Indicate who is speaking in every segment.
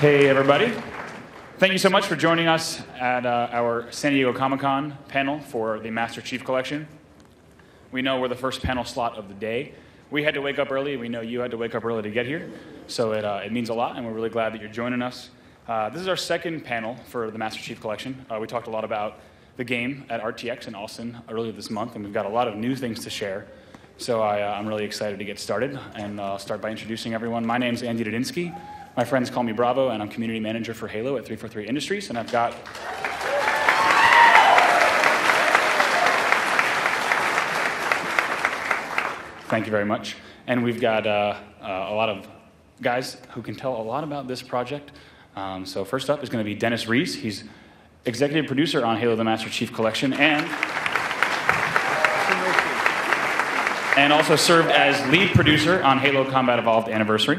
Speaker 1: Hey, everybody. Thank you so much for joining us at our San Diego Comic-Con panel for the Master Chief Collection. We know we're the first panel slot of the day. We had to wake up early. We know you had to wake up early to get here. So it means a lot, and we're really glad that you're joining us. This is our second panel for the Master Chief Collection. We talked a lot about the game at RTX in Austin earlier this month, and we've got a lot of new things to share. So I'm really excited to get started, and I'll start by introducing everyone. My name's Andy Dudinsky. My friends call me Bravo, and I'm community manager for Halo at 343 Industries, and I've got thank you very much. And we've got a lot of guys who can tell a lot about this project. So first up is going to be Dennis Rees. He's executive producer on Halo the Master Chief Collection and also served as lead producer on Halo Combat Evolved Anniversary.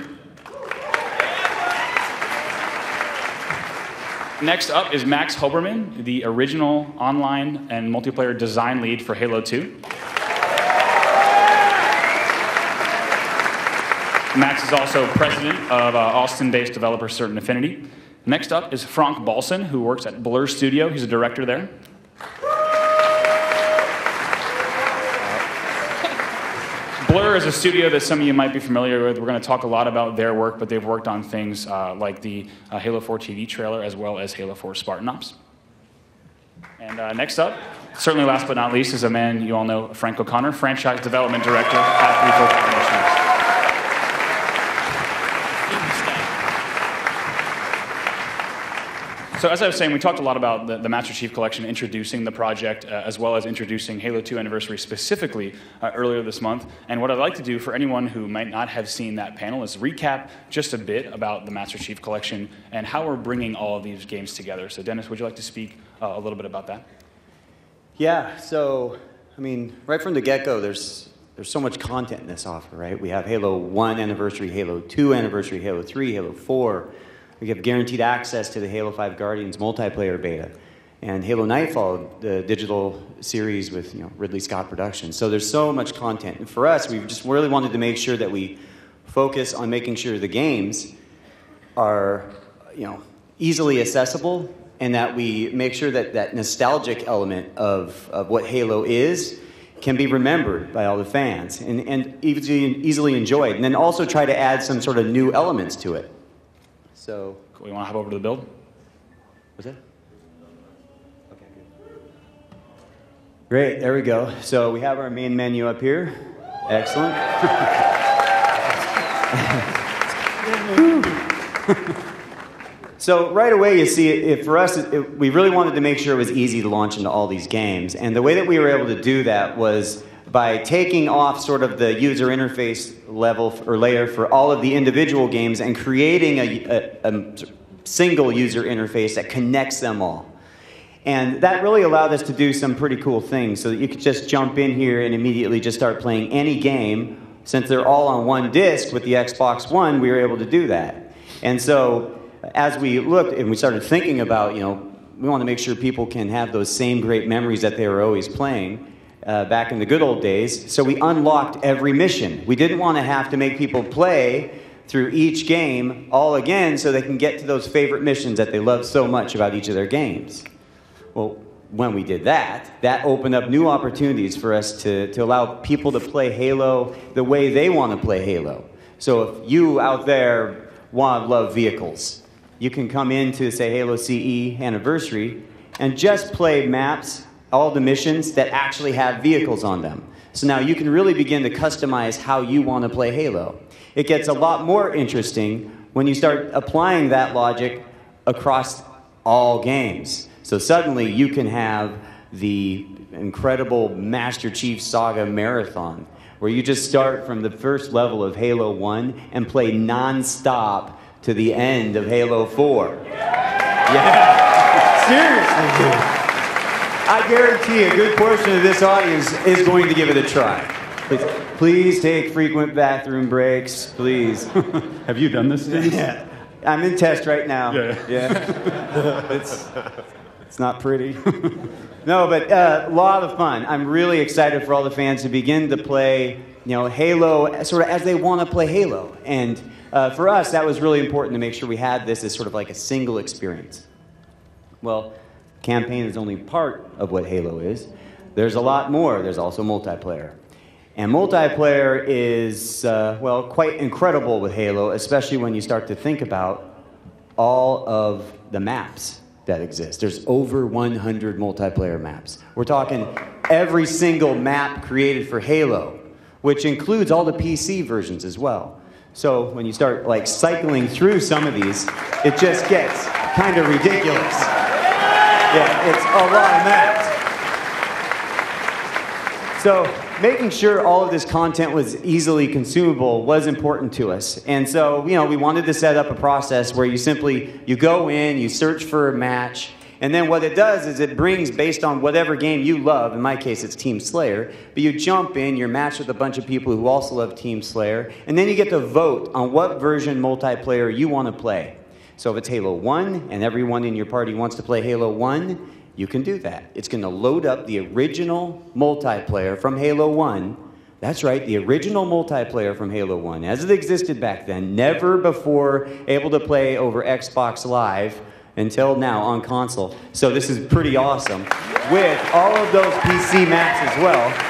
Speaker 1: Next up is Max Hoberman, the original online and multiplayer design lead for Halo 2. Max is also president of Austin-based developer Certain Affinity. Next up is Frank Balson, who works at Blur Studio. He's a director there. Blur is a studio that some of you might be familiar with. We're going to talk a lot about their work, but they've worked on things like the Halo 4 TV trailer, as well as Halo 4 Spartan Ops. And next up, certainly last but not least, is a man you all know, Frank O'Connor, franchise development director at 343 Industries. So as I was saying, we talked a lot about the Master Chief Collection, introducing the project, as well as introducing Halo 2 Anniversary specifically earlier this month. And what I'd like to do for anyone who might not have seen that panel is recap just a bit about the Master Chief Collection and how we're bringing all of these games together. So Dennis, would you like to speak a little bit about that?
Speaker 2: Yeah, so, I mean, right from the get-go, there's so much content in this offer, right? We have Halo 1 Anniversary, Halo 2 Anniversary, Halo 3, Halo 4. We have guaranteed access to the Halo 5 Guardians multiplayer beta, and Halo Nightfall, the digital series with Ridley Scott Productions. So there's so much content. And for us, we just really wanted to make sure that we focus on making sure the games are easily accessible, and that we make sure that that nostalgic element of what Halo is can be remembered by all the fans and easily enjoyed. And then also try to add some sort of new elements to it. So,
Speaker 1: cool. You want to hop over to the build?
Speaker 2: What's that? Okay, good. Great, there we go. So we have our main menu up here. Excellent. So right away you see, for us, we really wanted to make sure it was easy to launch into all these games. And the way that we were able to do that was by taking off sort of the user interface level or layer for all of the individual games and creating a single user interface that connects them all. And that really allowed us to do some pretty cool things so that you could just jump in here and immediately just start playing any game. Since they're all on one disc with the Xbox One, we were able to do that. And so as we looked and we started thinking about, we want to make sure people can have those same great memories that they were always playing. Back in the good old days, so we unlocked every mission. We didn't want to have to make people play through each game all again so they can get to those favorite missions that they love so much about each of their games. Well, when we did that, that opened up new opportunities for us to allow people to play Halo the way they want to play Halo. So if you out there love vehicles, you can come into, say, Halo CE Anniversary and just play maps, all the missions that actually have vehicles on them. So now you can really begin to customize how you want to play Halo. It gets a lot more interesting when you start applying that logic across all games. So suddenly you can have the incredible Master Chief Saga Marathon, where you just start from the first level of Halo 1 and play non-stop to the end of Halo 4. Yeah. Seriously, dude. I guarantee a good portion of this audience is going to give it a try. Please take frequent bathroom breaks, please.
Speaker 1: Have you done this, Dennis?
Speaker 2: Yeah. I'm in test right now.
Speaker 1: Yeah.
Speaker 2: It's not pretty. No, but a lot of fun. I'm really excited for all the fans to begin to play, Halo sort of as they want to play Halo. And for us, that was really important to make sure we had this as sort of like a single experience. Well, campaign is only part of what Halo is. There's a lot more. There's also multiplayer. And multiplayer is, well, quite incredible with Halo, especially when you start to think about all of the maps that exist. There's over 100 multiplayer maps. We're talking every single map created for Halo, which includes all the PC versions as well. So when you start like cycling through some of these, it just gets kind of ridiculous. Yeah, it's a lot of maps. So making sure all of this content was easily consumable was important to us. And so, you know, we wanted to set up a process where you go in, you search for a match, and then what it does is it brings, based on whatever game you love, in my case it's Team Slayer, but you jump in, you're matched with a bunch of people who also love Team Slayer, and then you get to vote on what version multiplayer you want to play. So if it's Halo 1 and everyone in your party wants to play Halo 1, you can do that. It's going to load up the original multiplayer from Halo 1. That's right, the original multiplayer from Halo 1, as it existed back then, never before able to play over Xbox Live until now on console. So this is pretty awesome. With all of those PC maps as well,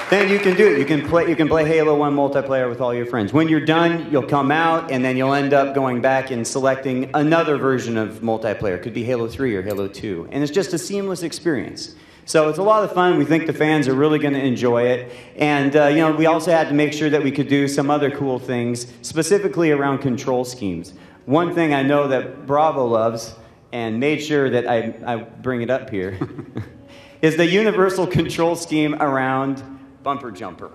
Speaker 2: then you can do it. You can play Halo 1 multiplayer with all your friends. When you're done, you'll come out, and then you'll end up going back and selecting another version of multiplayer. It could be Halo 3 or Halo 2. And it's just a seamless experience. So it's a lot of fun. We think the fans are really going to enjoy it. And you know, we also had to make sure that we could do some other cool things, specifically around control schemes. One thing I know that Bravo loves, and made sure that I bring it up here, is the universal control scheme around Bumper Jumper.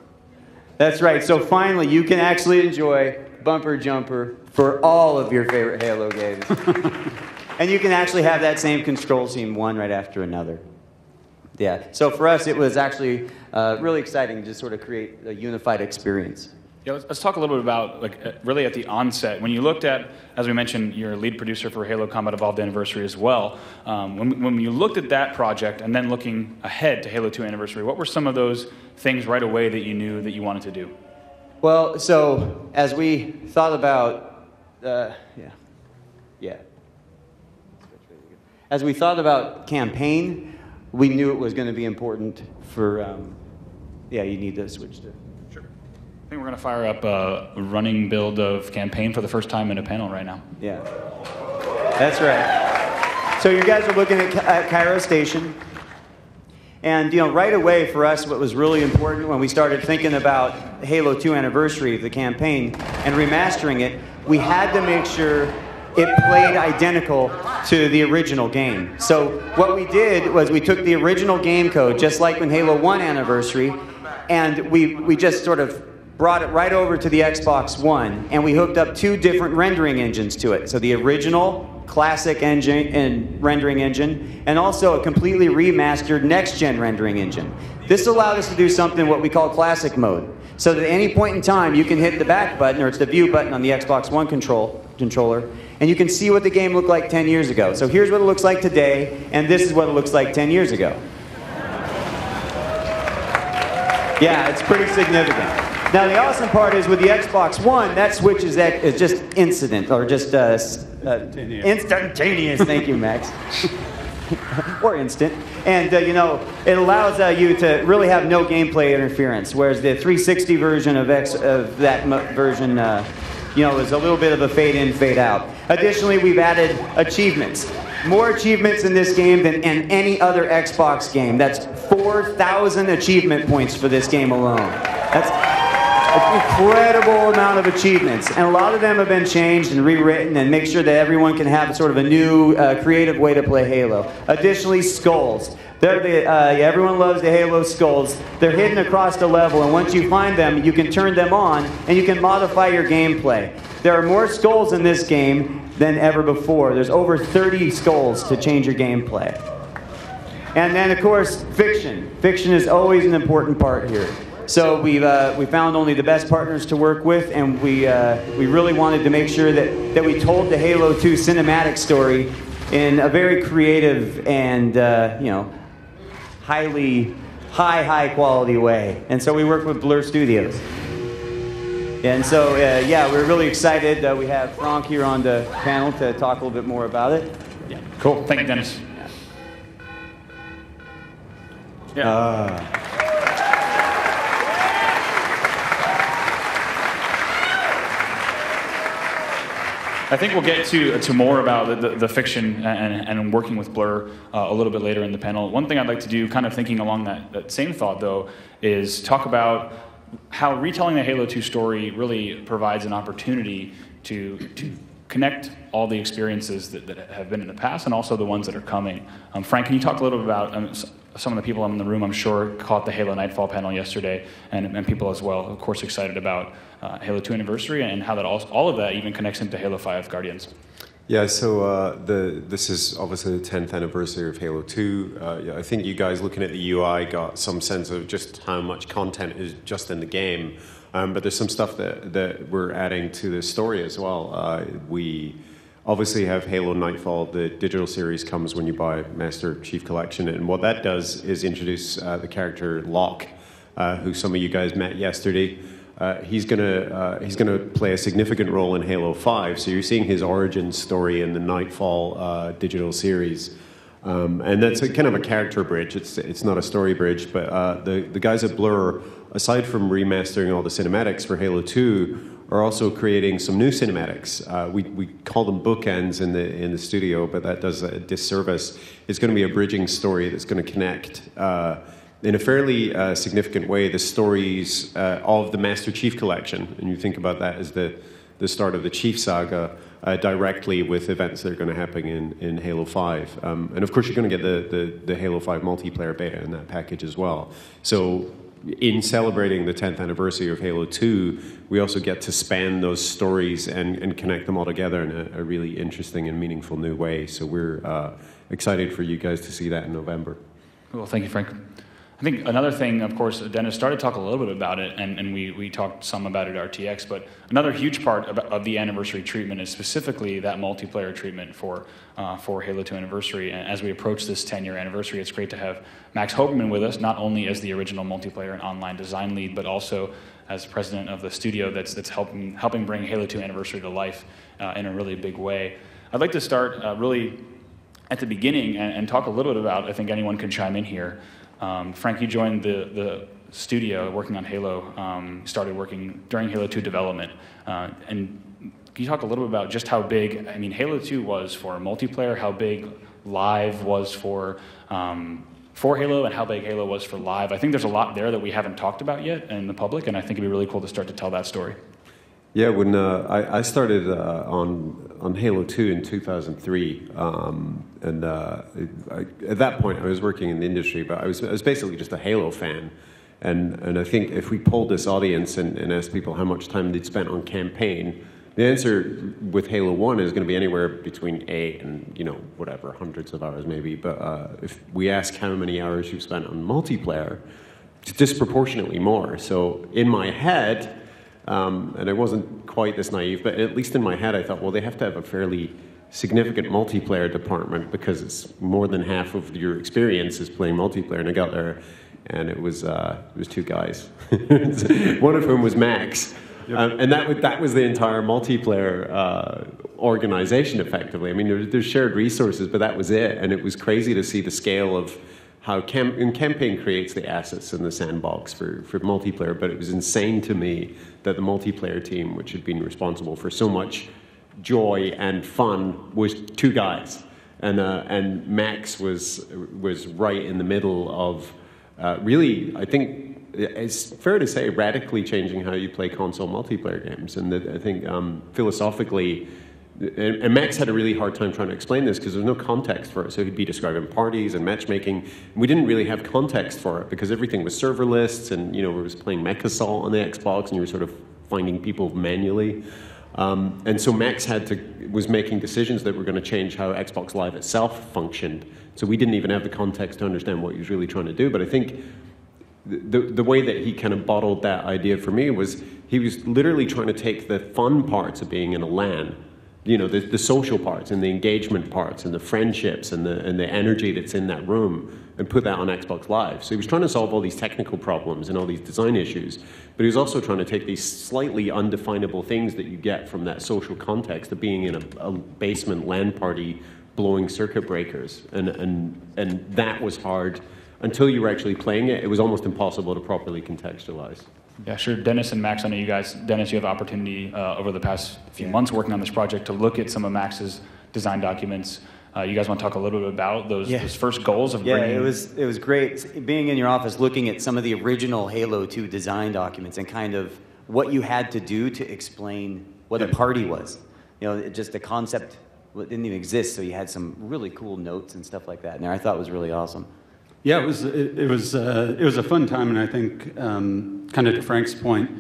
Speaker 2: That's right. So finally, you can actually enjoy Bumper Jumper for all of your favorite Halo games. And you can actually have that same control scheme one right after another. Yeah. So for us, it was actually really exciting to sort of create a unified experience.
Speaker 1: Yeah, let's talk a little bit about, like, really at the onset, when you looked at, as we mentioned, you're a lead producer for Halo Combat Evolved Anniversary as well. When you looked at that project and then looking ahead to Halo 2 Anniversary, what were some of those things right away that you knew that you wanted to do?
Speaker 2: Well, so as we thought about, as we thought about campaign, we knew it was going to be important for, you need to switch to.
Speaker 1: I think we're going to fire up a running build of campaign for the first time in a panel right now.
Speaker 2: Yeah, that's right. So you guys are looking at Cairo Station. And, you know, right away for us, what was really important when we started thinking about Halo 2 Anniversary, the campaign, and remastering it, we had to make sure it played identical to the original game. So what we did was we took the original game code, just like in Halo 1 Anniversary, and we just sort of brought it right over to the Xbox One, and we hooked up two different rendering engines to it. So the original classic engine and rendering engine, and also a completely remastered next-gen rendering engine. This allowed us to do something what we call classic mode. So that at any point in time, you can hit the back button, or it's the view button on the Xbox One controller, and you can see what the game looked like 10 years ago. So here's what it looks like today, and this is what it looks like 10 years ago. Yeah, it's pretty significant. Now, the awesome part is with the Xbox One, that switch is just instant, or just instantaneous. Thank you, Max. Or instant. And, you know, it allows you to really have no gameplay interference, whereas the 360 version of that version, you know, is a little bit of a fade in, fade out. Additionally, we've added achievements. More achievements in this game than in any other Xbox game. That's 4,000 achievement points for this game alone. That's an incredible amount of achievements, and a lot of them have been changed and rewritten and make sure that everyone can have sort of a new creative way to play Halo. Additionally, skulls. Everyone loves the Halo skulls. They're hidden across the level, and once you find them, you can turn them on and you can modify your gameplay. There are more skulls in this game than ever before. There's over 30 skulls to change your gameplay. And then, of course, fiction. Fiction is always an important part here. So we found only the best partners to work with, and we really wanted to make sure that we told the Halo 2 cinematic story in a very creative and you know, high quality way. And so we worked with Blur Studios. And so, yeah, we're really excited. We have Frank here on the panel to talk a little bit more about it.
Speaker 1: Yeah. Cool. Thank you, Dennis. Yeah. I think we'll get to more about the fiction and working with Blur a little bit later in the panel. One thing I'd like to do, kind of thinking along that same thought, though, is talk about how retelling the Halo 2 story really provides an opportunity to connect all the experiences that have been in the past and also the ones that are coming. Frank, can you talk a little bit about some of the people in the room, I'm sure, caught the Halo Nightfall panel yesterday, and people as well, of course, excited about Halo 2 Anniversary and how that all of that even connects into Halo 5 Guardians.
Speaker 3: Yeah, so this is obviously the 10th anniversary of Halo 2. I think you guys looking at the UI got some sense of just how much content is just in the game. But there's some stuff that we're adding to the story as well. We obviously have Halo Nightfall. The digital series comes when you buy Master Chief Collection. And what that does is introduce the character Locke, who some of you guys met yesterday. He's gonna play a significant role in Halo 5. So you're seeing his origin story in the Nightfall digital series. And that's kind of a character bridge. It's not a story bridge, but the guys at Blur, aside from remastering all the cinematics for Halo 2, are also creating some new cinematics. We call them bookends in the studio, but that does a disservice. It's going to be a bridging story that's going to connect in a fairly significant way the stories of the Master Chief Collection, and you think about that as the start of the Chief Saga, directly with events that are going to happen in Halo 5. And of course you're going to get the Halo 5 multiplayer beta in that package as well. So in celebrating the 10th anniversary of Halo 2, we also get to span those stories and connect them all together in a really interesting and meaningful new way. So we're excited for you guys to see that in November.
Speaker 1: Well, thank you, Frank. I think another thing, of course, Dennis started to talk a little bit about it, and we talked some about it at RTX, but another huge part of the anniversary treatment is specifically that multiplayer treatment for Halo 2 Anniversary. And as we approach this 10-year anniversary, it's great to have Max Hoberman with us, not only as the original multiplayer and online design lead, but also as president of the studio that's helping bring Halo 2 Anniversary to life in a really big way. I'd like to start really at the beginning and talk a little bit about, I think anyone can chime in here. Frank, you joined the studio working on Halo, started working during Halo 2 development. And can you talk a little bit about just how big, I mean, Halo 2 was for multiplayer, how big Live was for Halo, and how big Halo was for Live? I think there's a lot there that we haven't talked about yet in the public, and I think it'd be really cool to start to tell that story.
Speaker 3: Yeah, when I started on Halo 2 in 2003, and at that point I was working in the industry, but I was basically just a Halo fan, and I think if we polled this audience and asked people how much time they'd spent on campaign, the answer with Halo 1 is going to be anywhere between 8 and whatever, hundreds of hours maybe. But if we ask how many hours you've spent on multiplayer, it's disproportionately more. So in my head. And I wasn't quite this naive, but at least in my head I thought, well, they have to have a fairly significant multiplayer department because it's more than half of your experience is playing multiplayer. And I got there, and it was 2 guys, one of whom was Max. Yep. And that was the entire multiplayer organization, effectively. I mean, there's shared resources, but that was it. And it was crazy to see the scale of how campaign creates the assets in the sandbox for multiplayer, but it was insane to me that the multiplayer team, which had been responsible for so much joy and fun, was 2 guys, and Max was right in the middle of really, I think it's fair to say, radically changing how you play console multiplayer games, and I think philosophically. And Max had a really hard time trying to explain this because there's no context for it. So he'd be describing parties and matchmaking. And we didn't really have context for it because everything was server lists, and we was playing MechAssault on the Xbox, and you were sort of finding people manually. And so Max was making decisions that were going to change how Xbox Live itself functioned. So we didn't even have the context to understand what he was really trying to do. But I think the way that he kind of bottled that idea for me was he was literally trying to take the fun parts of being in a LAN, the social parts and the engagement parts and the friendships and the energy that's in that room and put that on Xbox Live. So he was trying to solve all these technical problems and all these design issues, but he was also trying to take these slightly undefinable things that you get from that social context of being in a basement LAN party blowing circuit breakers. And that was hard. Until you were actually playing it, it was almost impossible to properly contextualize.
Speaker 1: Yeah, sure. Dennis and Max, I know you guys, Dennis, you have the opportunity over the past few months working on this project to look at some of Max's design documents. You guys want to talk a little bit about those first goals of bringing...
Speaker 2: Yeah, it was great being in your office looking at some of the original Halo 2 design documents and kind of what you had to do to explain what a party was. Just the concept didn't even exist, so you had some really cool notes and stuff like that in there. I thought it was really awesome.
Speaker 4: Yeah, it was a fun time, and I think kind of to Frank's point,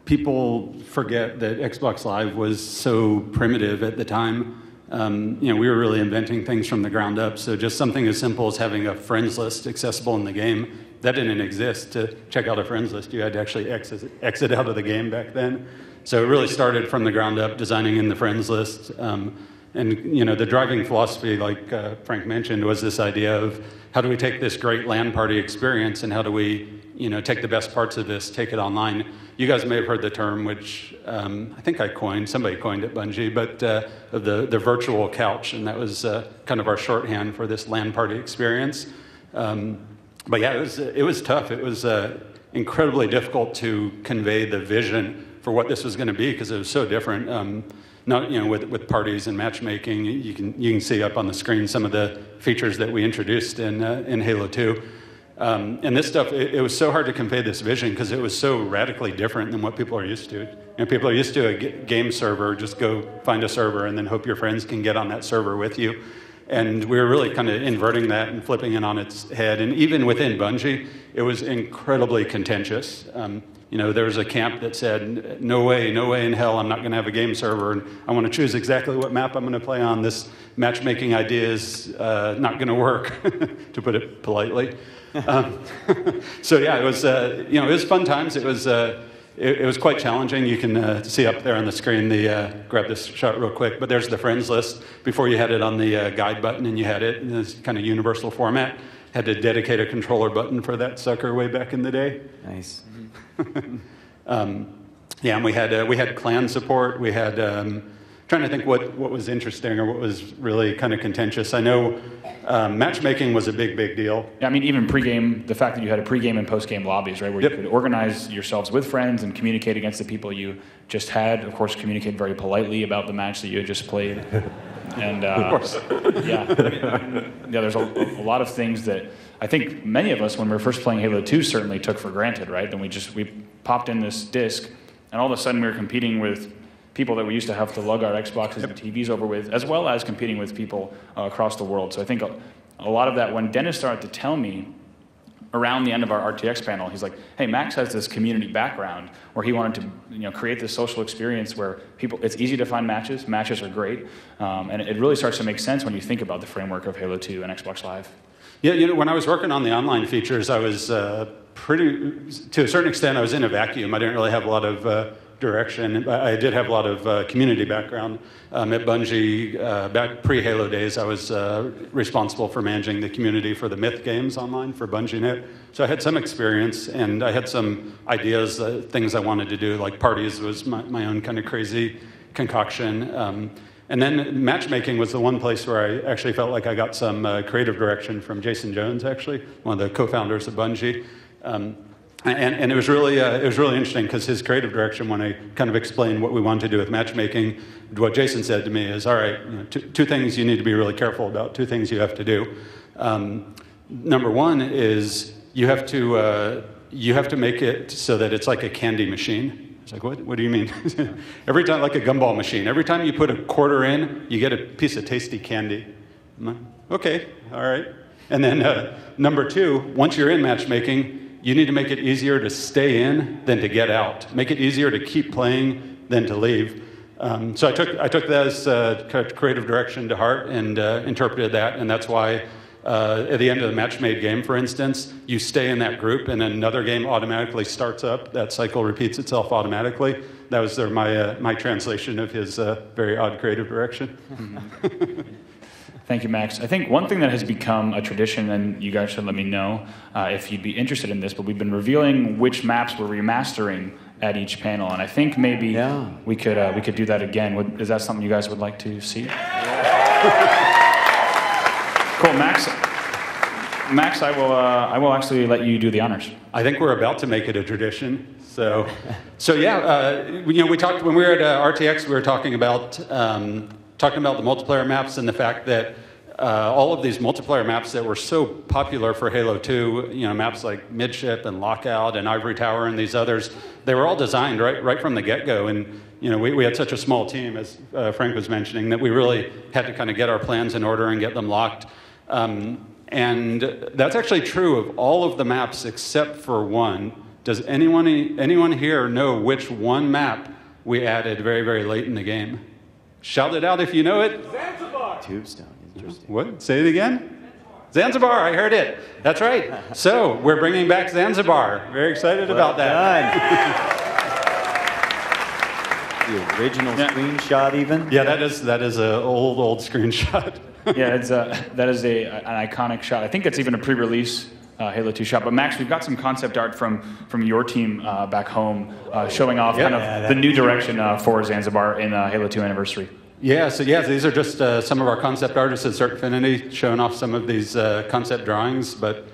Speaker 4: people forget that Xbox Live was so primitive at the time. We were really inventing things from the ground up. So just something as simple as having a friends list accessible in the game, that didn't exist. To check out a friends list, you had to actually exit out of the game back then. So it really started from the ground up, designing in the friends list. The driving philosophy, like Frank mentioned, was this idea of how do we take this great LAN party experience and how do we, take the best parts of this, take it online. You guys may have heard the term, which I think somebody coined at Bungie, but the virtual couch, and that was kind of our shorthand for this LAN party experience. But yeah, it was tough. It was incredibly difficult to convey the vision for what this was going to be because it was so different. With parties and matchmaking, you can see up on the screen some of the features that we introduced in Halo 2. And this stuff, it was so hard to convey this vision because it was so radically different than what people are used to. People are used to a game server, just go find a server and then hope your friends can get on that server with you. And we were really kind of inverting that and flipping it on its head. And even within Bungie, it was incredibly contentious. There was a camp that said, no way in hell I'm not going to have a game server, and I want to choose exactly what map I'm going to play on. This matchmaking idea is not going to work, to put it politely. So yeah, it was fun times. It was quite challenging. You can see up there on the screen, grab this shot real quick, but there's the friends list. Before you had it on the guide button, and you had it in this kind of universal format. Had to dedicate a controller button for that sucker way back in the day.
Speaker 2: Nice.
Speaker 4: And we had clan support. We had trying to think what was interesting or what was really kind of contentious. I know matchmaking was a big deal.
Speaker 1: Yeah, I mean, even pregame, the fact that you had a pregame and postgame lobbies, right, where you could organize yourselves with friends and communicate against the people you just had. Of course, communicate very politely about the match that you had just played. And
Speaker 3: of course.
Speaker 1: There's a lot of things that I think many of us, when we were first playing Halo 2, certainly took for granted, right? Then we popped in this disc, and all of a sudden we were competing with people that we used to have to lug our Xboxes and TVs over with, as well as competing with people across the world. So I think a lot of that, when Dennis started to tell me around the end of our RTX panel, he's like, hey, Max has this community background where he wanted to create this social experience where it's easy to find matches are great, and it really starts to make sense when you think about the framework of Halo 2 and Xbox Live.
Speaker 4: Yeah, when I was working on the online features, I was to a certain extent, I was in a vacuum. I didn't really have a lot of direction. I did have a lot of community background. At Bungie, back pre-Halo days, I was responsible for managing the community for the Myth games online for BungieNet. So I had some experience, and I had some ideas, things I wanted to do, like parties was my own kind of crazy concoction. And then matchmaking was the one place where I actually felt like I got some creative direction from Jason Jones, actually, one of the co-founders of Bungie. And it was really interesting because his creative direction, when I kind of explained what we wanted to do with matchmaking, what Jason said to me is, all right, two things you need to be really careful about, two things you have to do. Number one is you have to make it so that it's like a candy machine. It's like, what do you mean? Every time, like a gumball machine, every time you put a quarter in, you get a piece of tasty candy. Okay, all right. And then number two, once you're in matchmaking, you need to make it easier to stay in than to get out. Make it easier to keep playing than to leave. So I took that as creative direction to heart and interpreted that, and that's why at the end of the match-made game, for instance, you stay in that group and another game automatically starts up. That cycle repeats itself automatically. That was my translation of his very odd creative direction.
Speaker 1: Thank you, Max. I think one thing that has become a tradition, and you guys should let me know if you'd be interested in this, but we've been revealing which maps we're remastering at each panel, and I think maybe we could do that again. Is that something you guys would like to see? Cool, Max. Max, I will actually let you do the honors.
Speaker 4: I think we're about to make it a tradition. So yeah, we talked when we were at RTX. We were talking about the multiplayer maps and the fact that all of these multiplayer maps that were so popular for Halo 2, maps like Midship and Lockout and Ivory Tower and these others, they were all designed right from the get-go. And we had such a small team, as Frank was mentioning, that we really had to kind of get our plans in order and get them locked. And that's actually true of all of the maps except for one. Does anyone here know which one map we added very, very late in the game? Shout it out if you know it.
Speaker 5: Zanzibar.
Speaker 2: Tombstone. Interesting.
Speaker 4: What? Say it again? Zanzibar. I heard it. That's right. So we're bringing back Zanzibar. Very excited about that.
Speaker 2: The original screenshot, even.
Speaker 4: Yeah, that is an old screenshot.
Speaker 1: Yeah, that is an iconic shot. I think it's even a pre-release Halo 2 shot. But Max, we've got some concept art from your team back home showing off the new direction for Zanzibar in Halo 2 Anniversary.
Speaker 4: Yeah, so these are just some of our concept artists at Certfinity showing off some of these concept drawings, but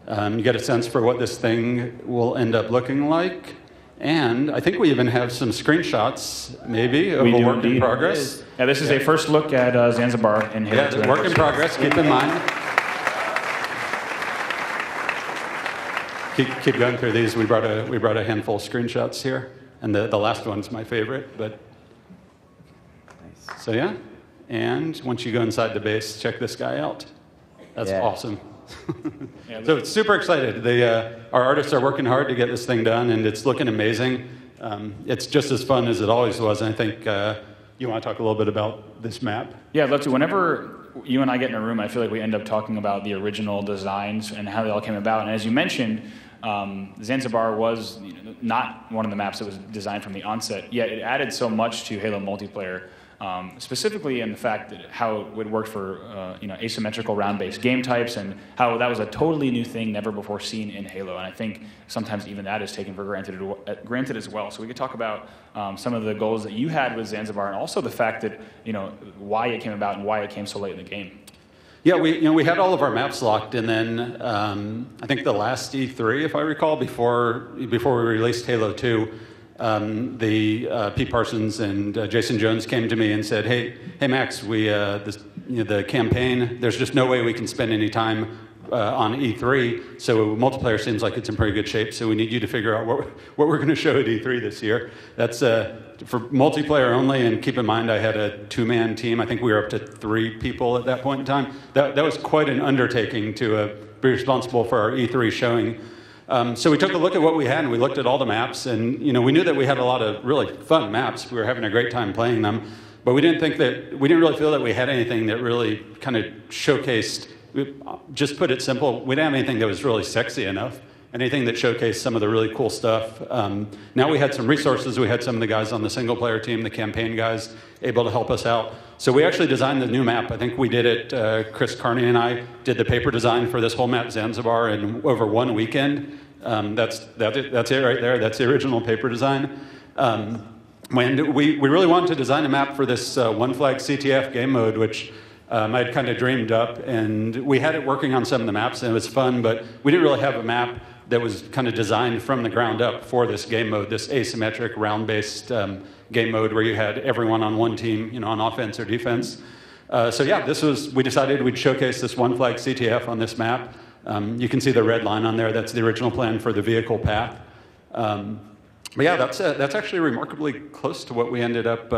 Speaker 4: you get a sense for what this thing will end up looking like. And I think we even have some screenshots, maybe, of a work in progress.
Speaker 1: Yeah, this is a first look at Zanzibar in Halo 2.
Speaker 4: Yeah, work in progress, keep in mind. Keep going through these. We brought a handful of screenshots here, and the last one's my favorite. But so yeah, and once you go inside the base, check this guy out. That's awesome. So it's super excited. Our artists are working hard to get this thing done, and it's looking amazing. It's just as fun as it always was. And I think you want to talk a little bit about this map?
Speaker 1: Yeah, I'd love to. Whenever you and I get in a room, I feel like we end up talking about the original designs and how they all came about. And as you mentioned, Zanzibar was not one of the maps that was designed from the onset, yet it added so much to Halo multiplayer. Specifically in the fact that how it would work for asymmetrical round-based game types, and how that was a totally new thing never before seen in Halo. And I think sometimes even that is taken for granted as well. So we could talk about some of the goals that you had with Zanzibar, and also the fact that why it came about and why it came so late in the game.
Speaker 4: Yeah, we had all of our maps locked, and then I think the last E3, if I recall, before we released Halo 2. Pete Parsons and Jason Jones came to me and said, "Hey Max, the campaign. There's just no way we can spend any time on E3. So multiplayer seems like it's in pretty good shape. So we need you to figure out what we're going to show at E3 this year." That's for multiplayer only. And keep in mind, I had a 2-man team. I think we were up to 3 people at that point in time. That was quite an undertaking to be responsible for our E3 showing. So we took a look at what we had, and we looked at all the maps, and we knew that we had a lot of really fun maps. We were having a great time playing them, but we didn't really feel that we had anything that really kind of showcased. Just put it simple, we didn't have anything that was really sexy enough. Anything that showcased some of the really cool stuff. Now we had some resources. We had some of the guys on the single-player team, the campaign guys, able to help us out. So we actually designed the new map. I think we did it, Chris Carney and I did the paper design for this whole map, Zanzibar, in over one weekend. That's it right there. That's the original paper design. When we really wanted to design a map for this One Flag CTF game mode, which I'd kind of dreamed up, and we had it working on some of the maps, and it was fun, but we didn't really have a map that was kind of designed from the ground up for this game mode, this asymmetric round-based game mode where you had everyone on one team, on offense or defense. So yeah, we decided we'd showcase this One Flag CTF on this map. You can see the red line on there. That's the original plan for the vehicle path. But yeah, that's actually remarkably close to what we ended up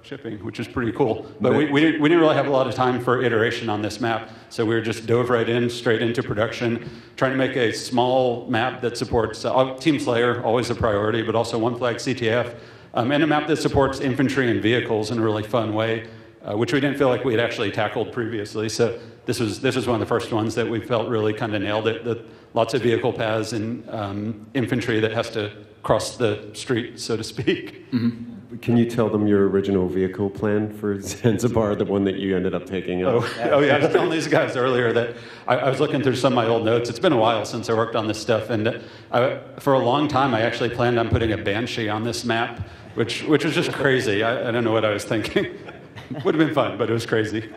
Speaker 4: shipping, which is pretty cool. But we didn't really have a lot of time for iteration on this map, so we just dove right in, straight into production, trying to make a small map that supports Team Slayer, always a priority, but also One Flag CTF, and a map that supports infantry and vehicles in a really fun way, which we didn't feel like we had actually tackled previously. So this was one of the first ones that we felt really kind of nailed it. Lots of vehicle paths and infantry that has to cross the street, so to speak.
Speaker 1: Mm-hmm.
Speaker 3: Can you tell them your original vehicle plan for Zanzibar, the one that you ended up taking up?
Speaker 4: Oh yeah, I was telling these guys earlier that I was looking through some of my old notes. It's been a while since I worked on this stuff, and for a long time I actually planned on putting a Banshee on this map, which was just crazy. I don't know what I was thinking. Would have been fun, but it was crazy.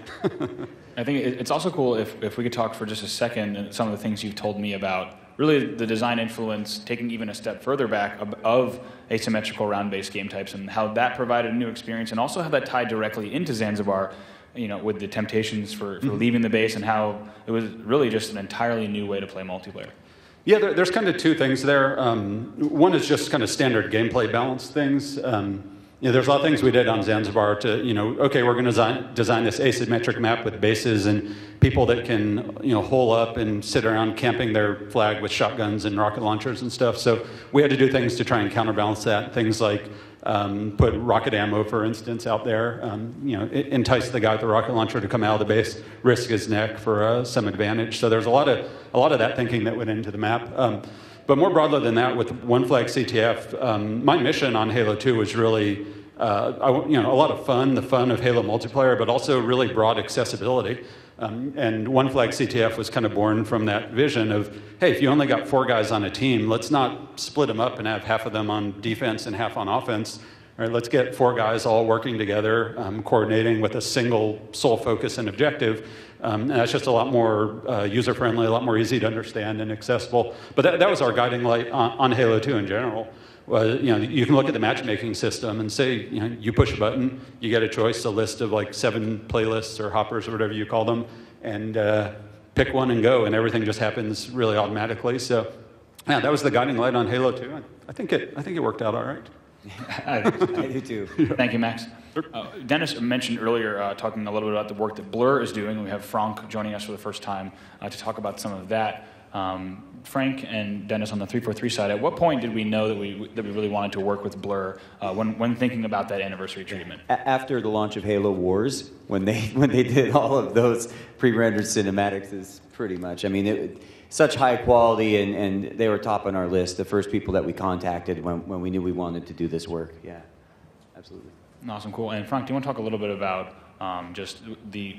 Speaker 1: I think it's also cool if we could talk for just a second some of the things you've told me about really the design influence, taking even a step further back of asymmetrical round-based game types and how that provided a new experience, and also how that tied directly into Zanzibar, with the temptations for leaving the base, and how it was really just an entirely new way to play multiplayer.
Speaker 4: Yeah, there's kind of two things there. One is just kind of standard gameplay balance things. There's a lot of things we did on Zanzibar to, okay, we're going to design this asymmetric map with bases and people that can, hole up and sit around camping their flag with shotguns and rocket launchers and stuff. So we had to do things to try and counterbalance that. Things like put rocket ammo, for instance, out there. Entice the guy with the rocket launcher to come out of the base, risk his neck for some advantage. So there's a lot of that thinking that went into the map. But more broadly than that, with One Flag CTF, my mission on Halo 2 was really, a lot of fun, the fun of Halo multiplayer, but also really broad accessibility. And One Flag CTF was kind of born from that vision of, hey, if you only got 4 guys on a team, let's not split them up and have half of them on defense and half on offense. All right, let's get 4 guys all working together, coordinating with a single sole focus and objective. And that's just a lot more user-friendly, a lot more easy to understand and accessible. But that was our guiding light on Halo 2 in general. You can look at the matchmaking system and say, you push a button, you get a choice, a list of like 7 playlists or hoppers or whatever you call them, and pick one and go, and everything just happens really automatically. So, yeah, that was the guiding light on Halo 2. I think it worked out all right.
Speaker 2: I do too.
Speaker 1: Thank you, Max. Dennis mentioned earlier, talking a little bit about the work that Blur is doing. We have Frank joining us for the first time to talk about some of that. Frank and Dennis on the 343 side, at what point did we know that we really wanted to work with Blur when thinking about that anniversary treatment?
Speaker 2: After the launch of Halo Wars, when they did all of those pre-rendered cinematics, is pretty much, such high quality, and they were top on our list, the first people that we contacted when we knew we wanted to do this work. Yeah, absolutely.
Speaker 1: Awesome, cool. And Frank, do you want to talk a little bit about just the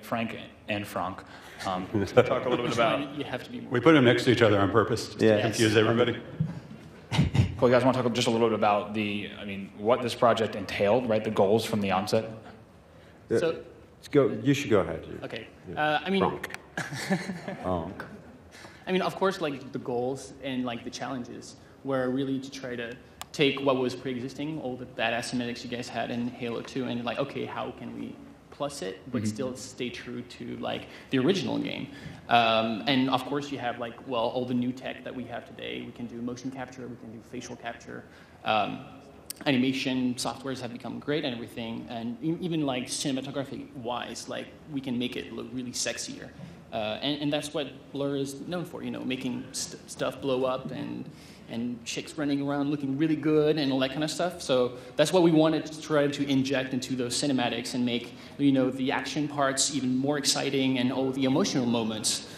Speaker 1: Frank and Frank? Talk a little bit about.
Speaker 5: You have to be.
Speaker 4: We put them next to each other on purpose to confuse everybody.
Speaker 1: Cool. You guys want to talk just a little bit about what this project entailed, right? The goals from the onset.
Speaker 5: So,
Speaker 3: you should go ahead.
Speaker 5: Okay.
Speaker 3: Frank.
Speaker 5: Of course, like the goals and like the challenges were really to try to take what was pre-existing, all the badass cinematics you guys had in Halo 2, and like, okay, how can we plus it, but still stay true to like the original game? And of course, you have all the new tech that we have today. We can do motion capture, we can do facial capture. Animation softwares have become great and everything, and even like cinematography-wise, like we can make it look really sexier. And that's what Blur is known for, making stuff blow up and chicks running around looking really good and all that kind of stuff. So that's what we wanted to try to inject into those cinematics and make, the action parts even more exciting and all the emotional moments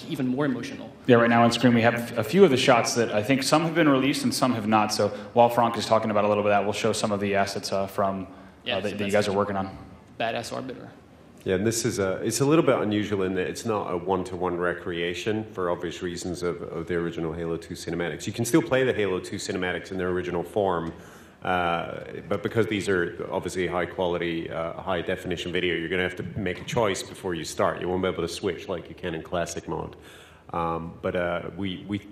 Speaker 5: even more emotional.
Speaker 1: Yeah, right now on screen we have a few of the shots that I think some have been released and some have not. So while Frank is talking about a little bit of that, we'll show some of the assets that you guys are working on.
Speaker 5: Badass Arbiter.
Speaker 3: Yeah, and this is it's a little bit unusual in that it's not a one-to-one recreation for obvious reasons of the original Halo 2 cinematics. You can still play the Halo 2 cinematics in their original form, but because these are obviously high-quality, high-definition video, you're going to have to make a choice before you start. You won't be able to switch like you can in Classic mode.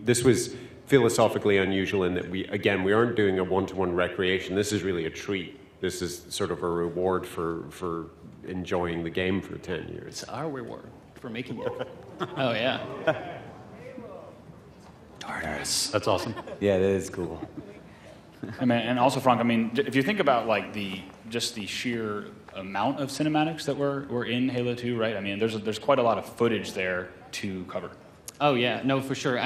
Speaker 3: This was philosophically unusual in that we aren't doing a one-to-one recreation. This is really a treat. This is sort of a reward for enjoying the game for 10 years.
Speaker 5: It's our reward for making it. Oh, yeah.
Speaker 1: Tartarus.
Speaker 4: That's awesome.
Speaker 2: Yeah, that is cool.
Speaker 1: And also, Frank, if you think about the sheer amount of cinematics that were in Halo 2, right? There's quite a lot of footage there to cover.
Speaker 5: Oh yeah, no, for sure.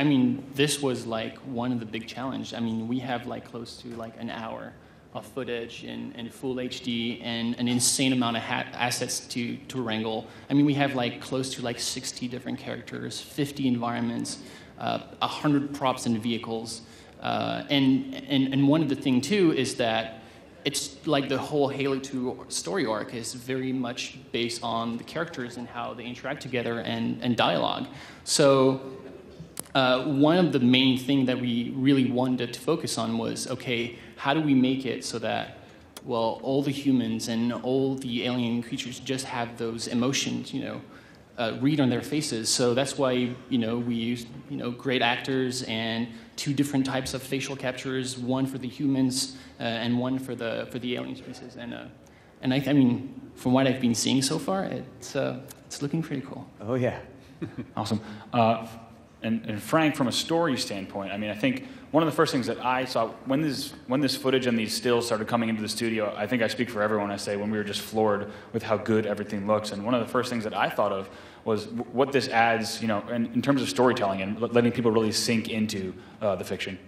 Speaker 5: This was one of the big challenges. We have close to an hour of footage in full HD and an insane amount of assets to wrangle. We have close to 60 different characters, 50 environments, 100 props and vehicles. And one of the thing too is that it's like the whole Halo 2 story arc is very much based on the characters and how they interact together and dialogue. So one of the main things that we really wanted to focus on was, okay, how do we make it so that, well, all the humans and all the alien creatures just have those emotions, read on their faces. So that's why, we used, great actors and 2 different types of facial captures, one for the humans and one for the alien species. And I mean, from what I've been seeing so far, it's looking pretty cool.
Speaker 2: Oh yeah.
Speaker 1: Awesome. And Frank, from a story standpoint, I mean, I think one of the first things that I saw when this footage and these stills started coming into the studio, I think I speak for everyone. I say when we were just floored with how good everything looks. And one of the first things that I thought of was what this adds, in terms of storytelling and letting people really sink into the fiction.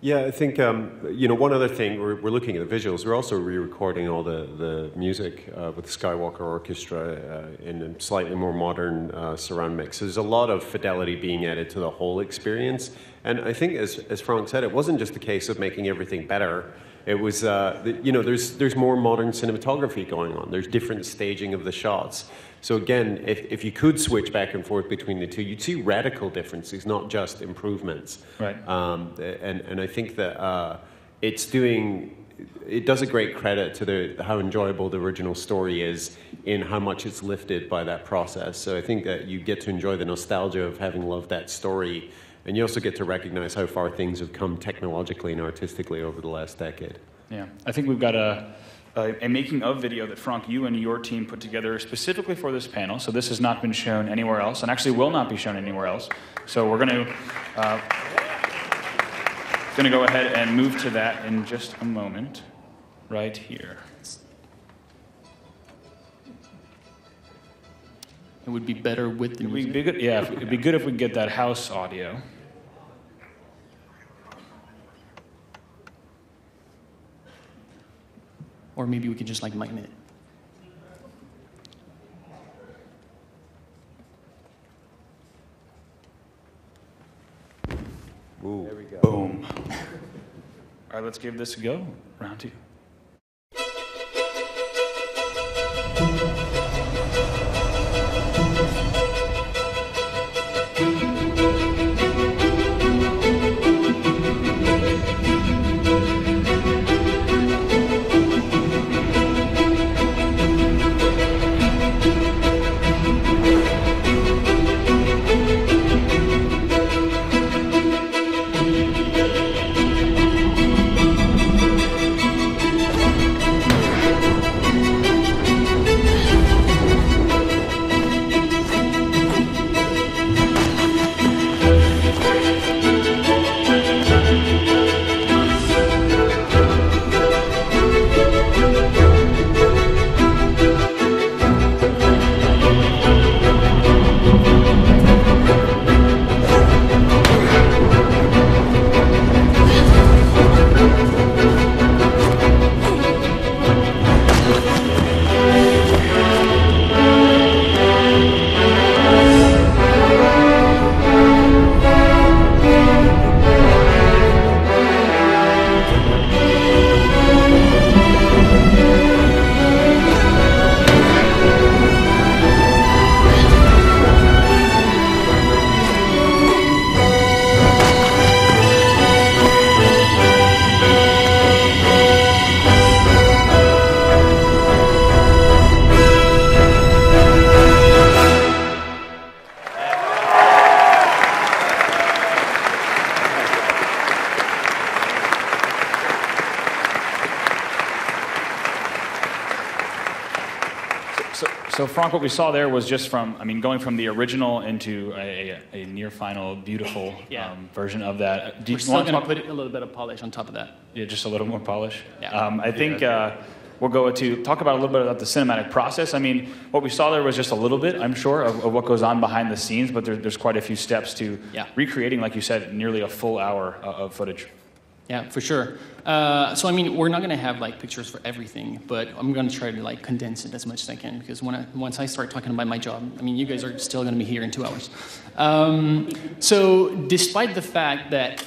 Speaker 3: Yeah, I think, one other thing, we're looking at the visuals. We're also re-recording all the music with the Skywalker Orchestra in a slightly more modern surround mix. So there's a lot of fidelity being added to the whole experience. And I think, as Frank said, it wasn't just a case of making everything better. It was, there's more modern cinematography going on. There's different staging of the shots. So again, if you could switch back and forth between the two, you'd see radical differences, not just improvements.
Speaker 1: Right.
Speaker 3: And I think that it does a great credit to how enjoyable the original story is in how much it's lifted by that process. So I think that you get to enjoy the nostalgia of having loved that story, and you also get to recognize how far things have come technologically and artistically over the last decade.
Speaker 1: Yeah, I think we've got a making of video that, Frank, you and your team put together specifically for this panel. So this has not been shown anywhere else, and actually will not be shown anywhere else. So we're going to go ahead and move to that in just a moment, right here.
Speaker 5: It would be better with the music.
Speaker 1: It'd be good if we could get that house audio.
Speaker 5: Or maybe we could just mime it.
Speaker 3: Ooh. There we go.
Speaker 1: Boom. All right, let's give this a go. Round 2. So Frank, what we saw there was just going from the original into a near final, beautiful version of that.
Speaker 5: We're still going to put a little bit of polish on top of that.
Speaker 1: Yeah, just a little more polish.
Speaker 5: Yeah.
Speaker 1: I think we'll go to talk about a little bit about the cinematic process. I mean, what we saw there was just a little bit, I'm sure, of what goes on behind the scenes, but there's quite a few steps to recreating, like you said, nearly a full hour of footage.
Speaker 5: Yeah, for sure. So I mean, we're not going to have like pictures for everything, but I'm going to try to like condense it as much as I can because once I start talking about my job, I mean, you guys are still going to be here in 2 hours. So despite the fact that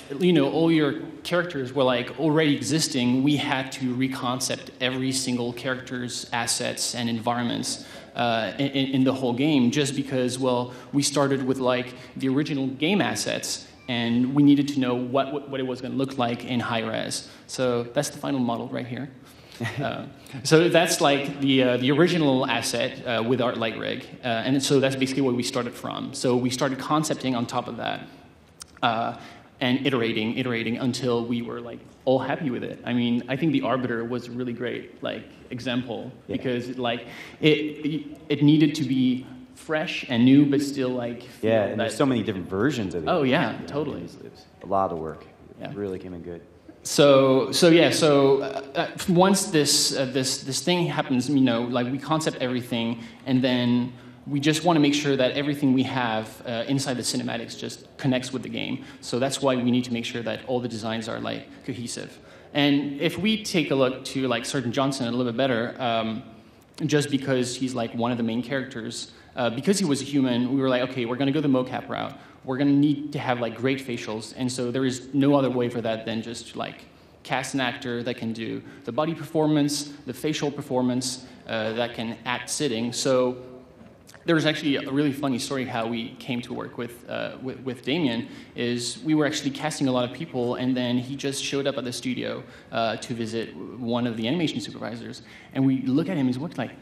Speaker 5: all your characters were like already existing, we had to reconcept every single character's assets and environments in the whole game, just because we started with like the original game assets. And we needed to know what it was going to look like in high res. So that's the final model right here. So that's like the original asset with our light rig. And so that's basically where we started from. So we started concepting on top of that and iterating until we were like all happy with it. I mean, I think the Arbiter was a really great like example because it needed to be fresh and new, but still like
Speaker 2: and there's so many different versions of it.
Speaker 5: Oh yeah, totally.
Speaker 2: It's a lot of work.
Speaker 5: Yeah.
Speaker 2: It really came in good.
Speaker 5: So once this thing happens, like we concept everything, and then we just want to make sure that everything we have inside the cinematics just connects with the game. So that's why we need to make sure that all the designs are like cohesive. And if we take a look to like Sergeant Johnson a little bit better, just because he's like one of the main characters. Because he was a human, we were like, okay, we're going to go the mocap route. We're going to need to have like great facials, and so there is no other way for that than just like cast an actor that can do the body performance, the facial performance, that can act sitting. So there's actually a really funny story how we came to work with Damien. Is we were actually casting a lot of people, and then he just showed up at the studio to visit one of the animation supervisors, and we look at him and he's like,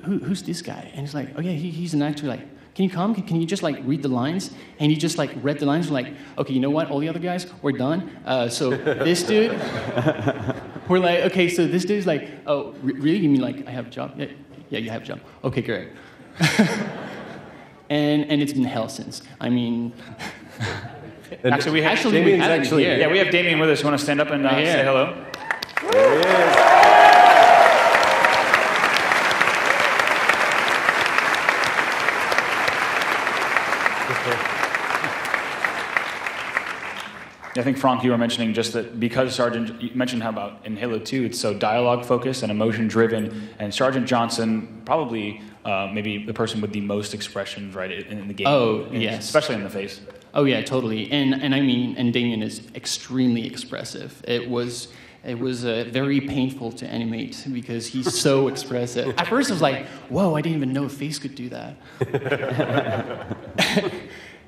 Speaker 5: who's this guy? And he's like, oh yeah, he's an actor. Like, can you come? Can you just like read the lines? And he just like read the lines. We're like, okay, you know what? All the other guys, we're done. So this dude, we're like, okay, so this dude's like, oh, really? You mean like I have a job? Yeah, you have a job. Okay, great. and it's been hell since. I mean,
Speaker 1: actually, we have Damien with us. You want to stand up and say hello?
Speaker 2: There he is.
Speaker 1: I think, Frank, you were mentioning just that because you mentioned how about in Halo 2 it's so dialogue focused and emotion driven, and Sergeant Johnson probably maybe the person with the most expressions right in the game.
Speaker 5: Oh yes,
Speaker 1: especially in the face.
Speaker 5: Oh yeah, totally. And I mean, and Damien is extremely expressive. It was very painful to animate because he's so expressive. At first I was like, whoa, I didn't even know a face could do that.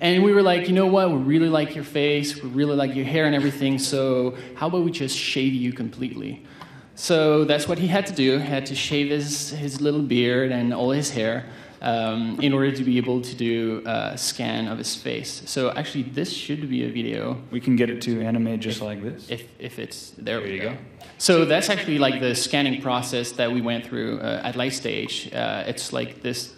Speaker 5: And we were like, you know what, we really like your face, we really like your hair and everything, so how about we just shave you completely? So that's what he had to do. He had to shave his little beard and all his hair in order to be able to do a scan of his face. So actually, this should be a video.
Speaker 1: We can get it to animate just like this.
Speaker 5: If it's there you go. So that's actually like the scanning process that we went through at Lightstage. It's like this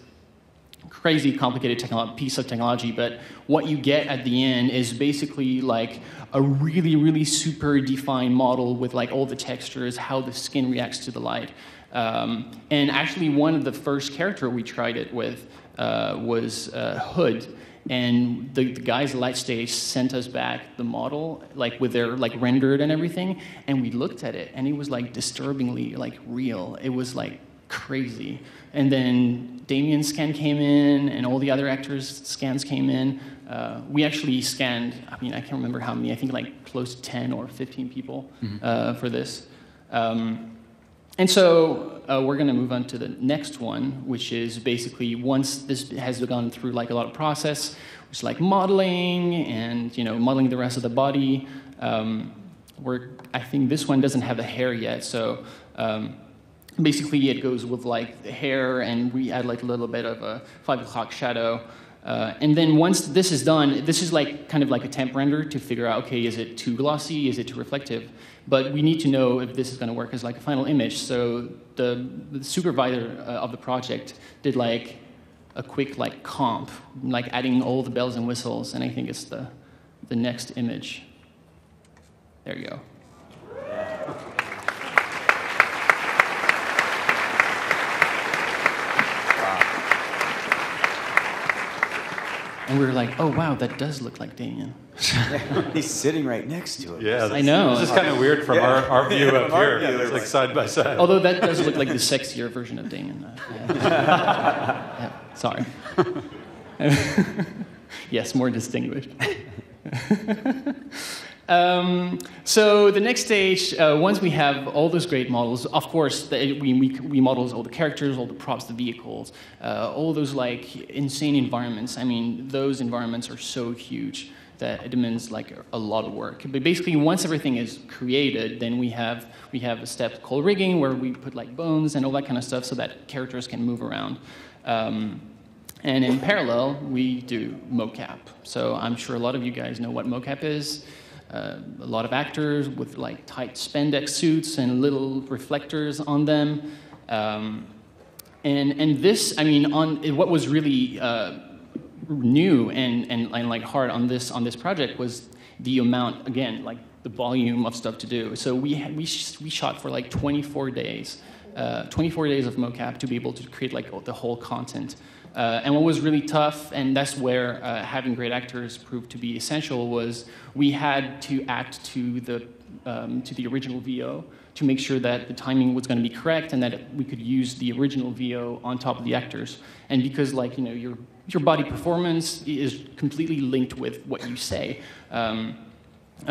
Speaker 5: crazy complicated piece of technology, but what you get at the end is basically like a really, really super defined model with like all the textures, how the skin reacts to the light. And actually one of the first character we tried it with was Hood. And the guys at Lightstage sent us back the model, like with their like rendered and everything, and we looked at it, and it was like disturbingly like real. It was like crazy. And then Damien's scan came in, and all the other actors' scans came in. We actually scanned, I mean, I can't remember how many, I think like close to 10 or 15 people for this. And so we're going to move on to the next one, which is basically once this has gone through like a lot of process, which is like modeling and, modeling the rest of the body. I think this one doesn't have the hair yet, so basically it goes with like the hair, and we add like a little bit of a 5 o'clock shadow. And then once this is done, this is like kind of like a temp render to figure out, okay, is it too glossy, is it too reflective? But we need to know if this is going to work as like a final image. So the supervisor of the project did like a quick like comp, like adding all the bells and whistles, and I think it's the next image. There you go. And we were like, oh, wow, that does look like Damien.
Speaker 2: He's sitting right next to him.
Speaker 4: Yeah,
Speaker 5: I know.
Speaker 4: This is kind of weird from our view up here. It's like side by side.
Speaker 5: Although that does look like the sexier version of Damien. Yeah, sorry. Yes, more distinguished. So the next stage, once we have all those great models, of course, we model all the characters, all the props, the vehicles, all those like insane environments. I mean, those environments are so huge that it demands like a lot of work. But basically, once everything is created, then we have a step called rigging, where we put like bones and all that kind of stuff so that characters can move around. And in parallel, we do mocap. So I'm sure a lot of you guys know what mocap is. A lot of actors with like tight spandex suits and little reflectors on them. And this, I mean, what was really new and like hard on this project was the amount, again, like the volume of stuff to do. So we shot for like 24 days. 24 days of mocap to be able to create like the whole content. And what was really tough, and that's where having great actors proved to be essential, was we had to act to the original VO to make sure that the timing was going to be correct and that we could use the original VO on top of the actors. And because like your body performance is completely linked with what you say.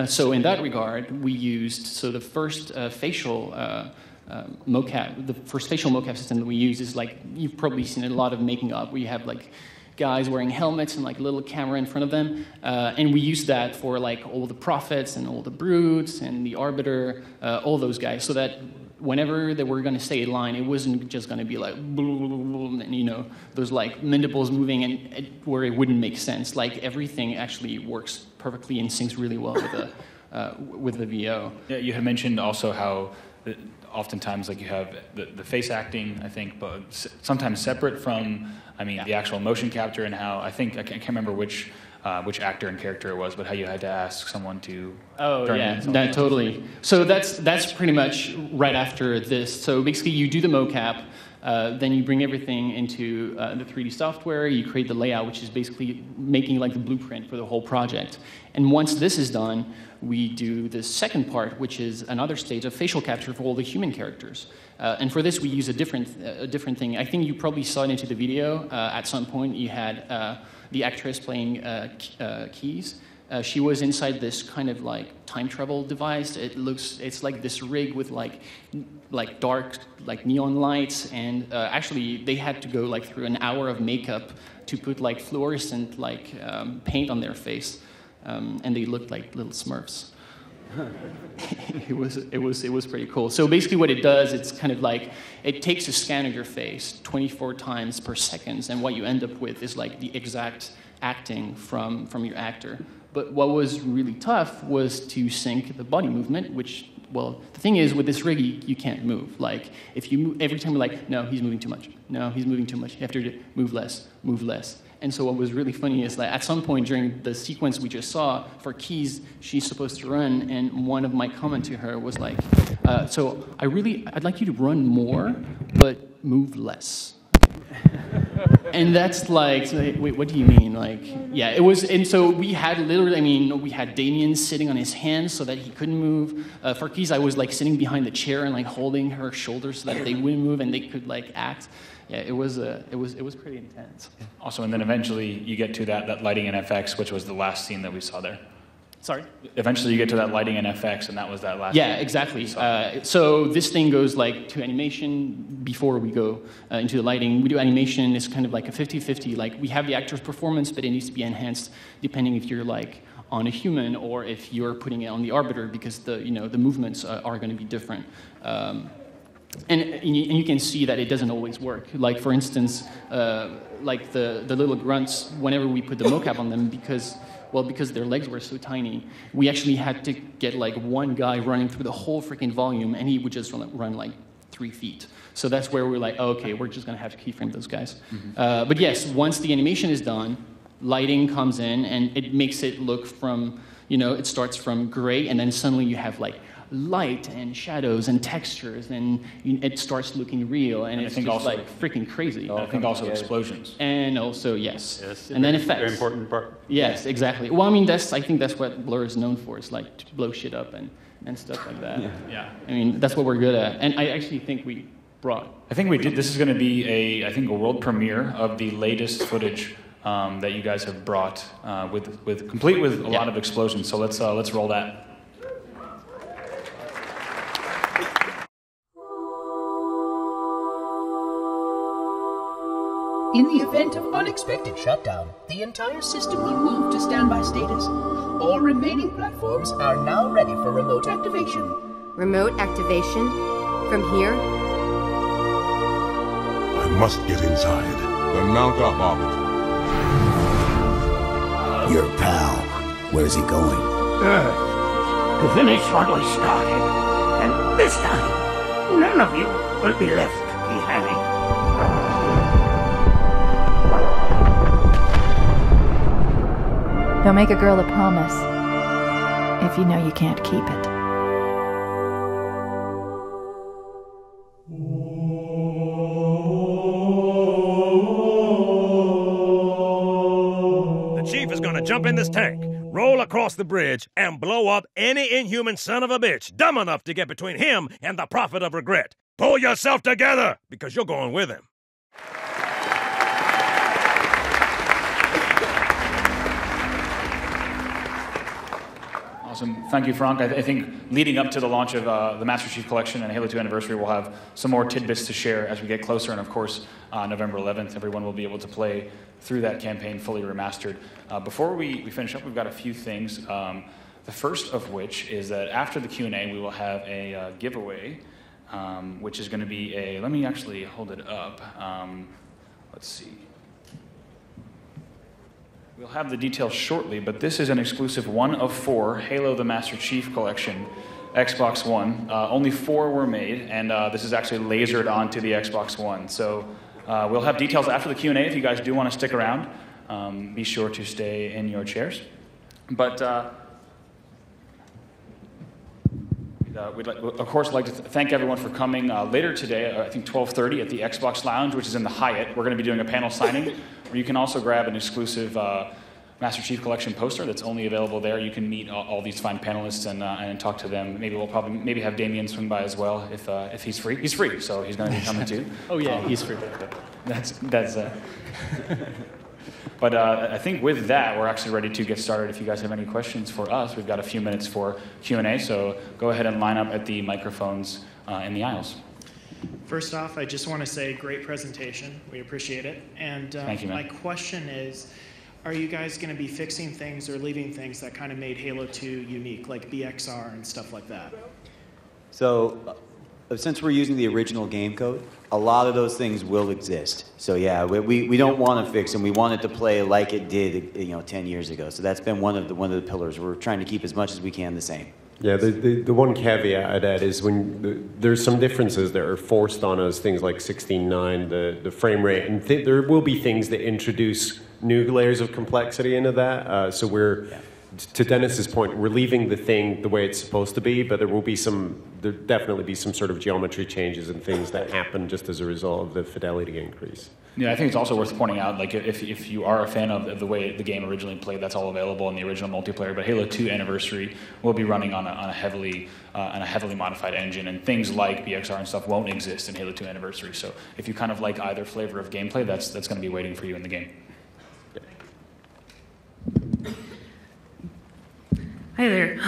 Speaker 5: So in that regard, we used the first facial mocap, the first facial mocap system that we use is like, you've probably seen a lot of making up, where you have like guys wearing helmets and like a little camera in front of them, and we use that for like all the prophets and all the brutes and the arbiter, all those guys, so that whenever they were going to say a line, it wasn't just going to be like and those like mandibles moving and where it wouldn't make sense. Like everything actually works perfectly and syncs really well with the VO.
Speaker 1: Yeah, you had mentioned also how oftentimes like you have the face acting, I think, but sometimes separate from, the actual motion capture, and how I can't remember which actor and character it was, but how you had to ask someone to.
Speaker 5: Oh yeah, that totally. So that's pretty much right after this. So basically, you do the mocap, then you bring everything into the 3D software. You create the layout, which is basically making like the blueprint for the whole project. And once this is done, we do the second part, which is another stage of facial capture for all the human characters. And for this, we use a different thing. I think you probably saw it into the video. At some point, you had the actress playing Keys. She was inside this kind of like time travel device. It's like this rig with like dark like neon lights, and actually they had to go like through an hour of makeup to put like fluorescent like paint on their face. And they looked like little Smurfs. It was pretty cool. So basically, what it does, it's kind of like it takes a scan of your face 24 times per second, and what you end up with is like the exact acting from your actor. But what was really tough was to sync the body movement, which, well, the thing is with this rig, you can't move. Like if you move, every time you're like, no, he's moving too much. No, he's moving too much. You have to move less, move less. And so what was really funny is that at some point during the sequence we just saw, for Keys, she's supposed to run, and one of my comments to her was like, so I'd like you to run more, but move less. And that's like, wait, what do you mean? Like, yeah, it was, and so we had literally, we had Damien sitting on his hands so that he couldn't move. For Keys, I was like sitting behind the chair and like holding her shoulders so that they wouldn't move and they could like act. Yeah, it was pretty intense.
Speaker 1: Also, and then eventually you get to that lighting and FX, which was the last scene that we saw there.
Speaker 5: Sorry?
Speaker 1: Eventually you get to that lighting and FX, and that was that last
Speaker 5: Yeah, exactly. So this thing goes like to animation before we go into the lighting. We do animation, it's kind of like a 50-50. Like we have the actor's performance, but it needs to be enhanced depending if you're like on a human or if you're putting it on the arbiter, because the movements are going to be different. And you can see that it doesn't always work. Like for instance, like the little grunts, whenever we put the mocap on them, because their legs were so tiny, we actually had to get like one guy running through the whole freaking volume, and he would just run like 3 feet. So that's where we're like, oh, okay, we're just gonna have to keyframe those guys. Mm-hmm. But yes, once the animation is done, lighting comes in, and it makes it look from, it starts from gray, and then suddenly you have like light and shadows and textures, and it starts looking real, and it's just also, like freaking crazy.
Speaker 1: I think also explosions.
Speaker 5: And also, yes.
Speaker 4: And then effects. Very important part.
Speaker 5: Yes, exactly. Well, I mean, I think that's what Blur is known for. It's like to blow shit up and stuff like that.
Speaker 1: Yeah.
Speaker 5: I mean, that's what we're good at. And I actually think we brought.
Speaker 1: I think we did. This is going to be a world premiere of the latest footage that you guys have brought, complete with a lot of explosions. So let's roll that.
Speaker 6: In the event of unexpected shutdown, the entire system will move to standby status. All remaining platforms are now ready for remote activation.
Speaker 7: Remote activation? From here?
Speaker 8: I must get inside. Then mount up, Orbit.
Speaker 9: Your pal, where's he going?
Speaker 10: Earth, to finish what we started. And this time, none of you will be left behind.
Speaker 11: Don't make a girl a promise if you know you can't keep it.
Speaker 12: The chief is gonna jump in this tank, roll across the bridge, and blow up any inhuman son of a bitch dumb enough to get between him and the prophet of regret. Pull yourself together, because you're going with him.
Speaker 1: Awesome. Thank you, Frank. I think leading up to the launch of the Master Chief Collection and Halo 2 Anniversary, we'll have some more tidbits to share as we get closer. And of course, November 11th, everyone will be able to play through that campaign fully remastered. Before we finish up, we've got a few things. The first of which is that after the Q&A, we will have a giveaway, which is going to be a, let me actually hold it up. Let's see. We'll have the details shortly, but this is an exclusive 1 of 4 Halo the Master Chief Collection, Xbox One. Only 4 were made, and this is actually lasered onto the Xbox One. So we'll have details after the Q&A. If you guys do want to stick around, be sure to stay in your chairs. But we'd of course like to thank everyone for coming later today, I think 12:30 at the Xbox Lounge, which is in the Hyatt. We're going to be doing a panel signing where you can also grab an exclusive Master Chief Collection poster that's only available there. You can meet all these fine panelists and talk to them. Maybe we'll probably have Damien swing by as well if he's free. He's free, so he's going to be coming too.
Speaker 5: Oh yeah, he's free.
Speaker 1: That's But I think with that, we're actually ready to get started. If you guys have any questions for us, we've got a few minutes for Q&A, so go ahead and line up at the microphones in the aisles.
Speaker 13: First off, I just want to say great presentation. We appreciate it. And
Speaker 1: Thank you, man.
Speaker 13: My question is, are you guys going to be fixing things or leaving things that kind of made Halo 2 unique, like BXR and stuff like that?
Speaker 2: So, since we're using the original game code, a lot of those things will exist. So yeah, we don't want to fix them. We want it to play like it did, 10 years ago. So that's been one of the pillars. We're trying to keep as much as we can the same.
Speaker 3: Yeah, the one caveat I'd add is there's some differences that are forced on us, things like 16:9, the frame rate, and there will be things that introduce new layers of complexity into that. So we're, to Dennis's point, we're leaving the thing the way it's supposed to be, but there'll definitely be some sort of geometry changes and things that happen just as a result of the fidelity increase.
Speaker 1: Yeah, I think it's also worth pointing out, like if you are a fan of the way the game originally played, that's all available in the original multiplayer. But Halo 2 Anniversary will be running on a heavily modified engine, and things like BXR and stuff won't exist in Halo 2 Anniversary. So if you kind of like either flavor of gameplay, that's going to be waiting for you in the game.
Speaker 14: Hi there.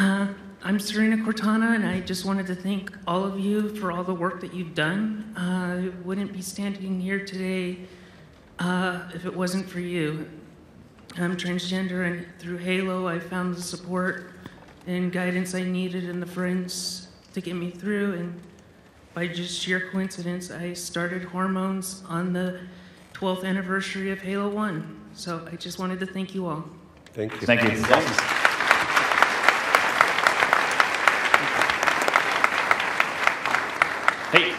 Speaker 14: I'm Serena Cortana, and I just wanted to thank all of you for all the work that you've done. I wouldn't be standing here today if it wasn't for you. I'm transgender, and through Halo, I found the support and guidance I needed and the friends to get me through. And by just sheer coincidence, I started hormones on the 12th anniversary of Halo 1. So I just wanted to thank you all.
Speaker 3: Thank you.
Speaker 1: Thank you. Hey.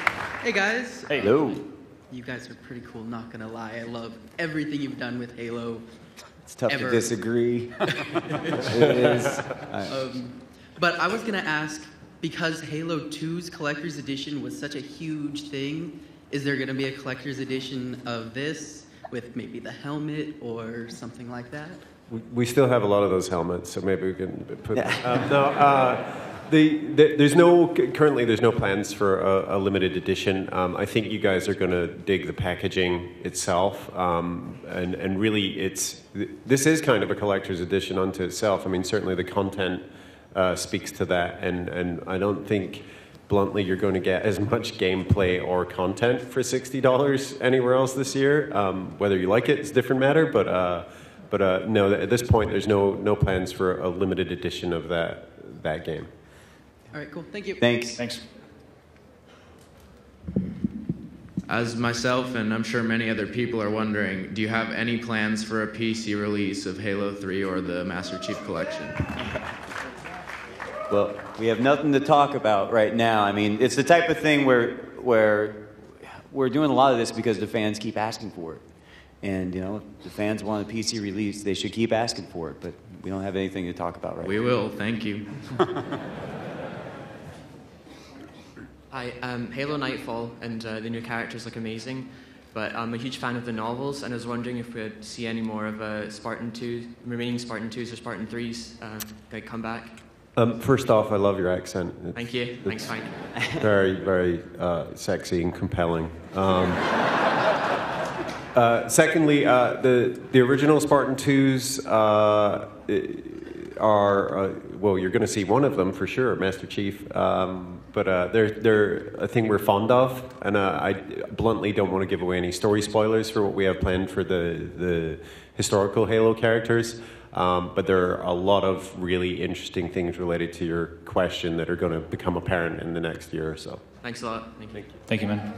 Speaker 15: Hey guys.
Speaker 1: Hey.
Speaker 2: Hello.
Speaker 15: You guys are pretty cool, not gonna lie. I love everything you've done with Halo.
Speaker 2: It's tough to disagree. It is.
Speaker 15: But I was gonna ask, because Halo 2's Collector's Edition was such a huge thing, is there going to be a Collector's Edition of this with maybe the helmet or something like that?
Speaker 3: We still have a lot of those helmets, so maybe we can put. There's no plans for a limited edition. I think you guys are going to dig the packaging itself, and really, this is kind of a collector's edition unto itself. I mean, certainly the content speaks to that, and I don't think, bluntly, you're going to get as much gameplay or content for $60 anywhere else this year. Whether you like it is a different matter, but no, at this point, there's no plans for a limited edition of that game.
Speaker 15: All right, cool. Thank you.
Speaker 2: Thanks.
Speaker 16: As myself and I'm sure many other people are wondering, do you have any plans for a PC release of Halo 3 or the Master Chief Collection?
Speaker 2: Well, we have nothing to talk about right now. I mean, it's the type of thing where we're doing a lot of this because the fans keep asking for it. And, you know, if the fans want a PC release, they should keep asking for it. But we don't have anything to talk about right now.
Speaker 16: We will. Thank you.
Speaker 17: Hi, Halo Nightfall and the new characters look amazing, but I'm a huge fan of the novels, and I was wondering if we'd see any more of remaining Spartan 2s or Spartan 3s that come back.
Speaker 3: First off, I love your accent.
Speaker 17: Thank you. Thanks, Frank.
Speaker 3: Very, very sexy and compelling. Secondly, the original Spartan 2s are well, you're going to see one of them for sure, Master Chief. But they're a thing we're fond of, and I bluntly don't want to give away any story spoilers for what we have planned for the historical Halo characters. But there are a lot of really interesting things related to your question that are going to become apparent in the next year or so.
Speaker 17: Thanks a lot. Thank you.
Speaker 1: Thank you, man.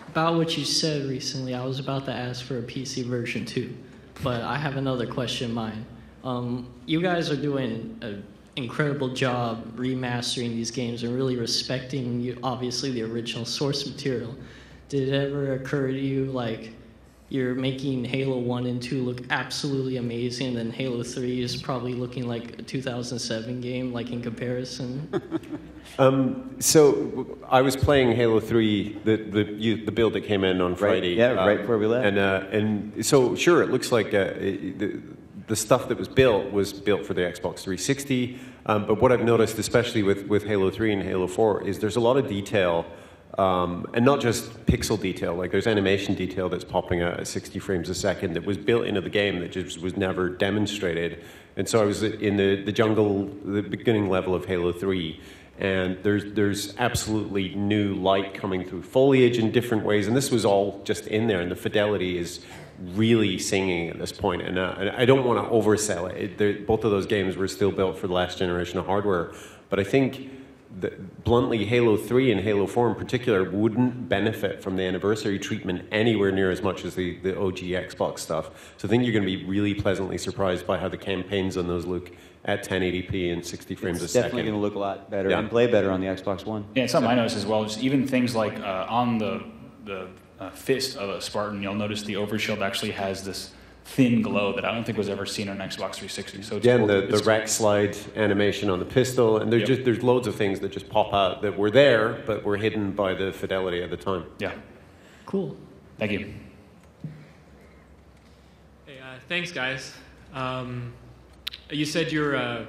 Speaker 18: About what you said recently, I was about to ask for a PC version too, but I have another question in mind. You guys are doing an incredible job remastering these games and really respecting, obviously, the original source material. Did it ever occur to you, like, you're making Halo 1 and 2 look absolutely amazing, and then Halo 3 is probably looking like a 2007 game, like, in comparison?
Speaker 3: So I was playing Halo 3, the build that came in on Friday.
Speaker 2: Right before we left.
Speaker 3: And so, sure, it looks like the stuff that was built for the Xbox 360. But what I've noticed, especially with Halo 3 and Halo 4, is there's a lot of detail, and not just pixel detail. Like there's animation detail that's popping out at 60 frames a second that was built into the game that just was never demonstrated. And so I was in the jungle, the beginning level of Halo 3. And there's absolutely new light coming through foliage in different ways, and this was all just in there, and the fidelity is really singing at this point. And I don't want to oversell it. Both of those games were still built for the last generation of hardware, but I think that, bluntly, Halo 3 and Halo 4 in particular wouldn't benefit from the anniversary treatment anywhere near as much as the OG Xbox stuff. So I think you're going to be really pleasantly surprised by how the campaigns on those look at 1080p and 60 frames a second.
Speaker 2: It's definitely going to look a lot better and play better on the Xbox One.
Speaker 1: Yeah, and something I noticed as well, just even things like on the fist of a Spartan, you'll notice the overshield actually has this thin glow that I don't think was ever seen on Xbox 360. So it's cool.
Speaker 3: The rack slide animation on the pistol, and there's loads of things that just pop out that were there, but were hidden by the fidelity at the time.
Speaker 1: Yeah.
Speaker 18: Cool.
Speaker 1: Thank you.
Speaker 19: Hey, thanks, guys. You said you're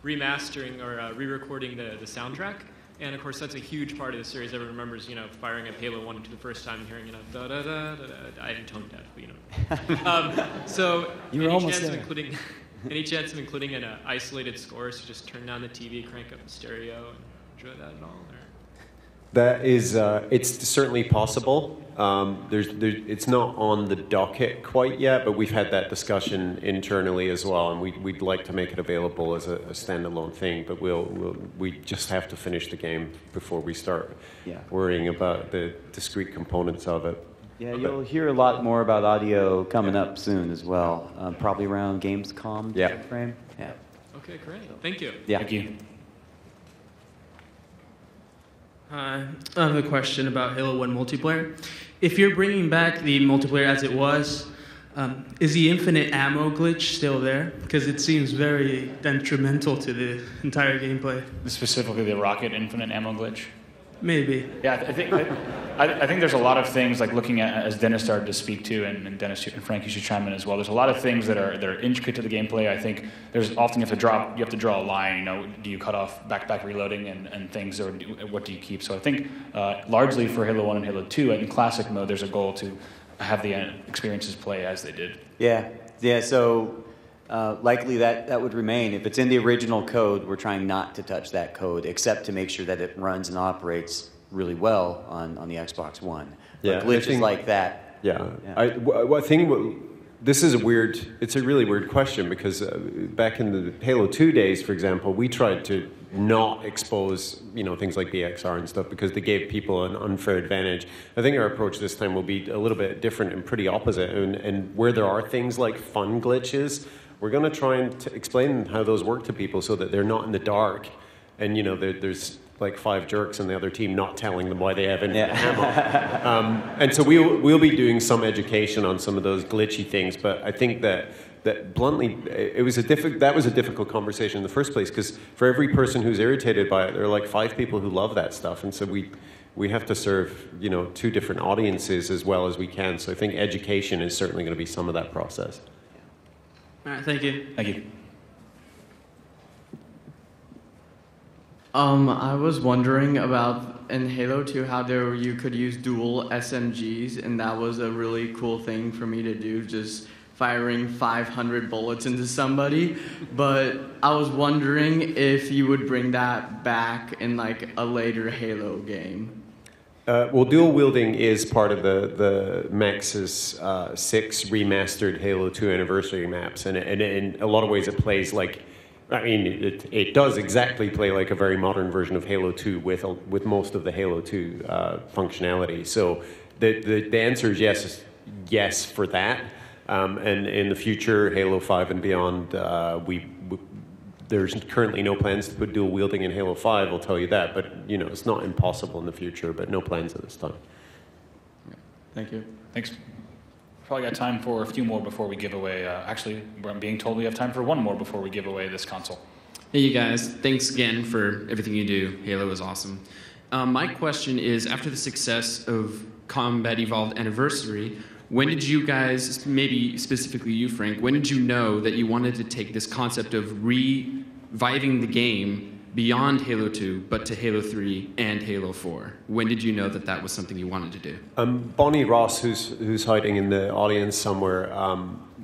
Speaker 19: remastering or re-recording the soundtrack, and of course that's a huge part of the series. Everyone remembers, firing up Halo 1 and 2 the first time and hearing, da da da da da. I didn't tone deaf, but So, any chance of including an isolated score? So just turn down the TV, crank up the stereo, and enjoy that at all? Or?
Speaker 3: That is, it's certainly possible. It's not on the docket quite yet, but we've had that discussion internally as well, and we'd like to make it available as a standalone thing. But we just have to finish the game before we start worrying about the discrete components of it.
Speaker 2: Yeah, you'll hear a lot more about audio coming up soon as well, probably around Gamescom frame. Yeah.
Speaker 19: Okay, great. Thank you.
Speaker 2: Yeah.
Speaker 1: Thank you.
Speaker 20: I have a question about Halo 1 multiplayer. If you're bringing back the multiplayer as it was, Is the infinite ammo glitch still there? Because it seems very detrimental to the entire gameplay.
Speaker 1: Specifically the rocket infinite ammo glitch?
Speaker 20: Maybe.
Speaker 1: Yeah, I think there's a lot of things, like looking at, as Dennis started to speak to, and Dennis and Frank, you should chime in as well. There's a lot of things that are intricate to the gameplay. I think there's often you have to draw a line. You know, do you cut off back reloading and things, or what do you keep? So I think largely for Halo 1 and Halo 2, in classic mode, there's a goal to have the experiences play as they did.
Speaker 2: Yeah. So likely that would remain. If it's in the original code, we're trying not to touch that code, except to make sure that it runs and operates really well on the Xbox One.
Speaker 3: Yeah,
Speaker 2: but glitches like that.
Speaker 3: Yeah. I think this is it's a really weird question, because back in the Halo 2 days, for example, we tried to not expose, things like BXR and stuff, because they gave people an unfair advantage. I think our approach this time will be a little bit different and pretty opposite. And where there are things like fun glitches, we're going to try and explain how those work to people so that they're not in the dark. And, there's like 5 jerks on the other team not telling them why they have infinite ammo. And so we'll be doing some education on some of those glitchy things. But I think that bluntly, that was a difficult conversation in the first place, because for every person who's irritated by it, there are like 5 people who love that stuff. And so we have to serve, 2 different audiences as well as we can. So I think education is certainly going to be some of that process.
Speaker 20: All right, thank you.
Speaker 1: Thank you.
Speaker 16: I was wondering about in Halo 2 how you could use dual SMGs, and that was a really cool thing for me to do, just firing 500 bullets into somebody. But I was wondering if you would bring that back in like a later Halo game.
Speaker 3: Well, dual wielding is part of the Max's 6 remastered Halo 2 anniversary maps, and in a lot of ways it plays like, it does exactly play like a very modern version of Halo 2 with most of the Halo 2 functionality. So the answer is yes for that. And in the future, Halo 5 and beyond, there's currently no plans to put dual wielding in Halo 5, I'll tell you that. But, it's not impossible in the future, but no plans at this time.
Speaker 16: Thank you.
Speaker 1: Thanks. Probably got time for a few more before we give away. Actually, I'm being told we have time for one more before we give away this console.
Speaker 21: Hey, you guys. Thanks again for everything you do. Halo is awesome. My question is, after the success of Combat Evolved Anniversary, when did you guys, maybe specifically you, Frank, when did you know that you wanted to take this concept of reviving the game beyond Halo 2, but to Halo 3 and Halo 4? When did you know that that was something you wanted to do?
Speaker 3: Bonnie Ross, who's hiding in the audience somewhere,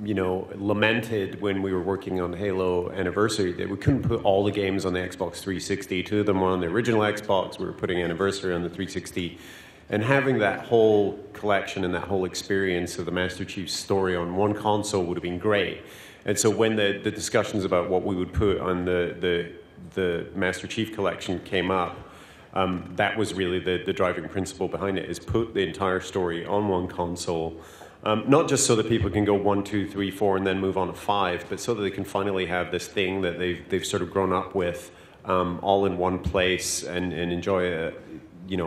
Speaker 3: lamented when we were working on Halo Anniversary that we couldn't put all the games on the Xbox 360. 2 of them were on the original Xbox. We were putting Anniversary on the 360. And having that whole collection and that whole experience of the Master Chief's story on one console would have been great. And so when the discussions about what we would put on the Master Chief collection came up, that was really the driving principle behind it, is put the entire story on one console. Not just so that people can go 1, 2, 3, 4 and then move on to 5, but so that they can finally have this thing that they've sort of grown up with all in one place and enjoy it,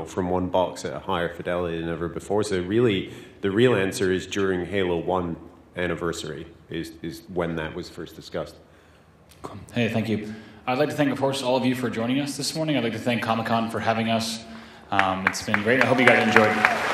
Speaker 3: from one box at a higher fidelity than ever before. So really, the real answer is during Halo 1 Anniversary is when that was first discussed.
Speaker 1: Cool. Hey, thank you. I'd like to thank, of course, all of you for joining us this morning. I'd like to thank Comic-Con for having us. It's been great. I hope you guys enjoyed it.